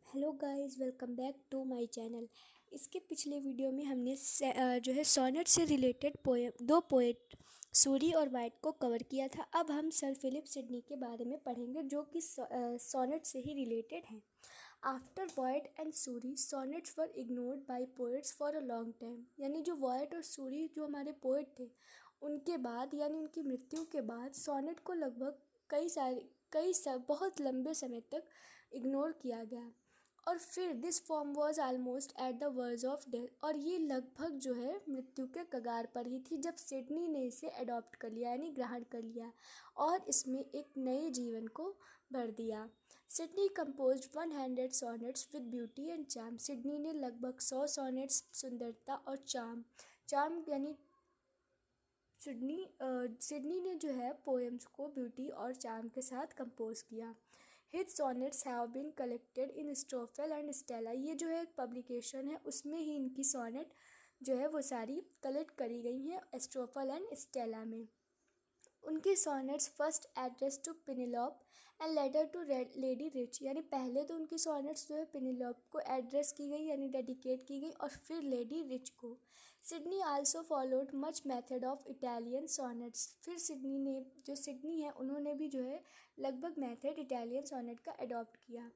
Hello guys, welcome back to my channel. इसके पिछले video में हमने जो है सोनेट से रिलेटेड दो पोएट सूरी और वाइट को कवर किया था। अब हम सर फिलिप सिडनी के बारे में पढ़ेंगे जो कि सोनेट से ही रिलेटेड हैं। After white and Suri sonnets were ignored bye poets for a long time. यानी जो वाइट और सूरी जो हमारे पोएट थे, उनके बाद यानी उनकी मृत्यु के बाद सोनेट को लगभग बहुत लंबे समय तक इग्नोर किया गया। और फिर this form was almost at the verge of death, और ये लगभग जो है मृत्यु के कगार पर ही थी जब सिडनी ने इसे अडॉप्ट कर लिया यानी ग्रहण कर लिया और इसमें एक नए जीवन को भर दिया। Sydney composed 100 sonnets with beauty and charm. Sydney ने लगभग 100 सॉनेट्स सुंदरता और चार्म यानी सिडनी ने जो है पोएम्स को ब्यूटी और चार्म के साथ कंपोज किया। His sonnets have been collected in Astrophel and Stella. ये जो है एक पब्लिकेशन है, उसमें ही इनकी सॉनेट जो है वो सारी कलेक्ट करी गई हैं स्टोफेल एंड स्टेला में। उनके sonnets first address to Penelope and later to Lady Rich. यानी पहले तो उनकी सॉनेट्स जो है पिनेलॉप को एड्रेस की गई यानी डेडिकेट की गई और फिर लेडी रिच को। Sidney also followed much method of Italian sonnets. फिर सिडनी है उन्होंने भी जो है लगभग मेथड इटालियन सॉनेट का अडॉप्ट किया।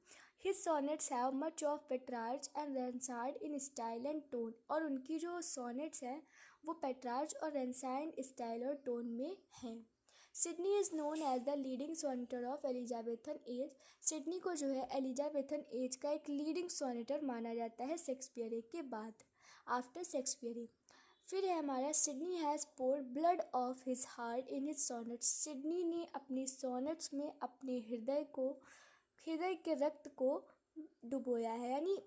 His sonnets have much of Petrarch and Ronsard in style and tone. और उनकी जो सॉनेट्स हैं वो पेट्रार्च और रेंसाइन स्टाइल और टोन में हैं। Sidney is known as the leading sonneteer of Elizabethan age. Sidney को जो है एलिजाबेथन एज का एक लीडिंग सोनेटर माना जाता है शेक्सपियर के बाद, आफ्टर शेक्सपियर। फिर है हमारा Sidney has poured blood of his heart in his sonnets. Sidney ने अपनी सोनेट्स में अपने हृदय के रक्त को डुबोया है। यानी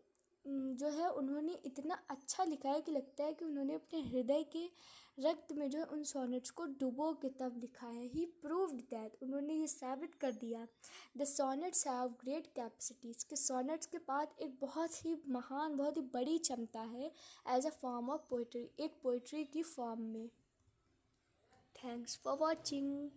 जो है उन्होंने इतना अच्छा लिखा है कि लगता है कि उन्होंने अपने हृदय के रक्त में जो है उन सोनेट्स को डुबो के तब लिखा है। ही प्रूव्ड दैट, उन्होंने ये साबित कर दिया। The sonnets have great capacities, के सोनेट्स के पास एक बहुत ही महान बहुत ही बड़ी क्षमता है as a form of poetry, एक पोइट्री की फॉर्म में। Thanks for watching.